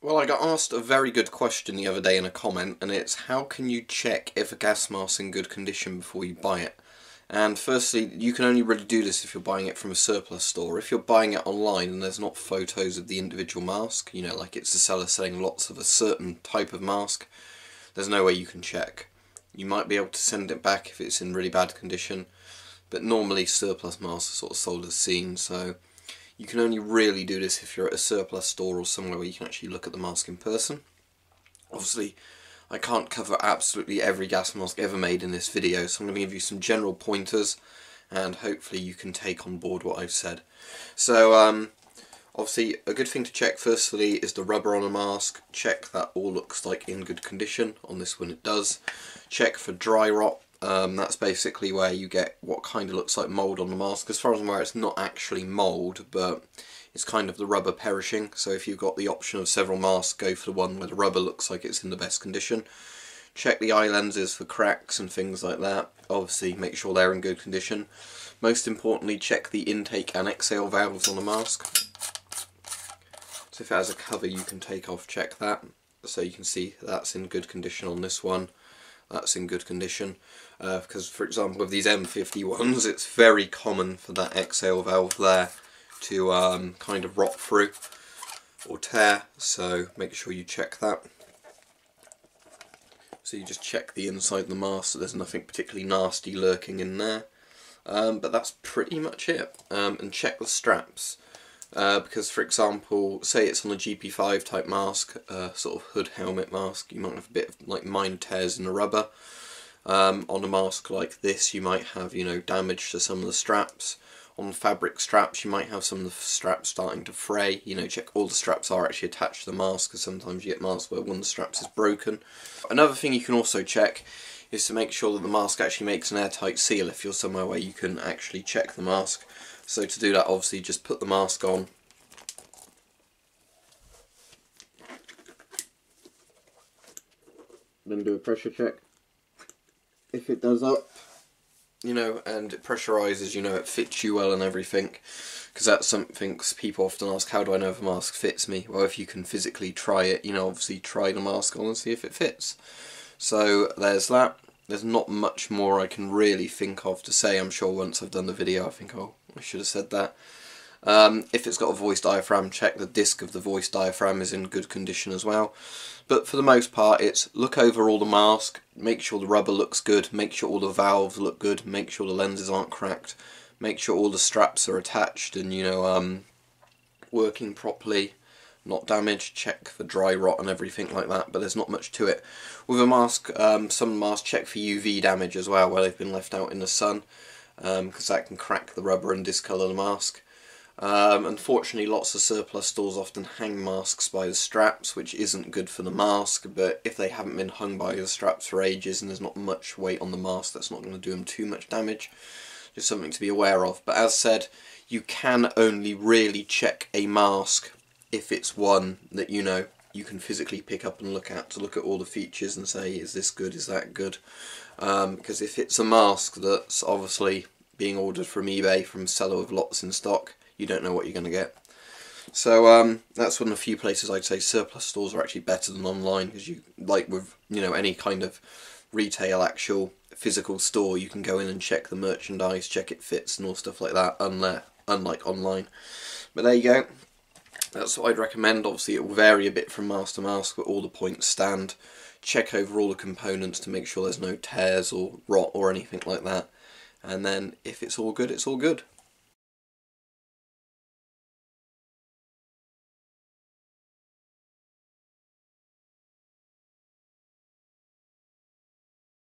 Well, I got asked a very good question the other day in a comment, and it's how can you check if a gas mask's in good condition before you buy it? And firstly, you can only really do this if you're buying it from a surplus store. If you're buying it online and there's not photos of the individual mask, you know, like it's the seller selling lots of a certain type of mask, there's no way you can check. You might be able to send it back if it's in really bad condition, but normally surplus masks are sort of sold as seen, so you can only really do this if you're at a surplus store or somewhere where you can actually look at the mask in person. Obviously, I can't cover absolutely every gas mask ever made in this video, so I'm going to give you some general pointers and hopefully you can take on board what I've said. So, obviously, a good thing to check firstly is the rubber on a mask. Check that all looks like in good condition. On this one it does. Check for dry rot. That's basically where you get what kind of looks like mould on the mask. As far as I'm aware, it's not actually mould, but it's kind of the rubber perishing. So if you've got the option of several masks, go for the one where the rubber looks like it's in the best condition. Check the eye lenses for cracks and things like that. Obviously make sure they're in good condition. Most importantly, check the intake and exhale valves on the mask. So if it has a cover you can take off, check that. So you can see that's in good condition on this one. That's in good condition. Because for example with these M51s it's very common for that exhale valve there to kind of rot through or tear, so make sure you check that. So you just check the inside of the mask so there's nothing particularly nasty lurking in there. But that's pretty much it. And check the straps. Because for example, say it's on a GP5 type mask, sort of hood helmet mask, you might have a bit of like minor tears in the rubber. On a mask like this you might have, you know, damage to some of the straps. On fabric straps you might have some of the straps starting to fray. You know, check all the straps are actually attached to the mask, because sometimes you get masks where one of the straps is broken. Another thing you can also check is to make sure that the mask actually makes an airtight seal if you're somewhere where you can actually check the mask. So to do that, obviously just put the mask on, then do a pressure check. If it does up, you know, and it pressurizes, you know, it fits you well and everything, because that's something people often ask, how do I know if a mask fits me? Well, if you can physically try it, you know, obviously try the mask on and see if it fits. So there's that. There's not much more I can really think of to say. I'm sure once I've done the video I think, oh, I should have said that. If it's got a voice diaphragm, check the disc of the voice diaphragm is in good condition as well. But for the most part it's look over all the mask, make sure the rubber looks good, make sure all the valves look good, make sure the lenses aren't cracked, make sure all the straps are attached and, you know, working properly, not damaged, check for dry rot and everything like that, but there's not much to it. With a mask, some masks check for UV damage as well, where they've been left out in the sun, because that can crack the rubber and discolour the mask. Unfortunately, lots of surplus stores often hang masks by the straps, which isn't good for the mask, but if they haven't been hung by the straps for ages and there's not much weight on the mask, that's not going to do them too much damage. Just something to be aware of. But as said, you can only really check a mask if it's one that, you know, you can physically pick up and look at, to look at all the features and say, is this good, is that good? Because if it's a mask that's obviously being ordered from eBay from a seller with lots in stock, you don't know what you're going to get. So that's one of the few places I'd say surplus stores are actually better than online, because you, like with, you know, any kind of retail actual physical store, you can go in and check the merchandise, check it fits and all stuff like that, unlike online. But there you go. That's what I'd recommend. Obviously it will vary a bit from mask to mask, but all the points stand. Check over all the components to make sure there's no tears or rot or anything like that. And then if it's all good, it's all good.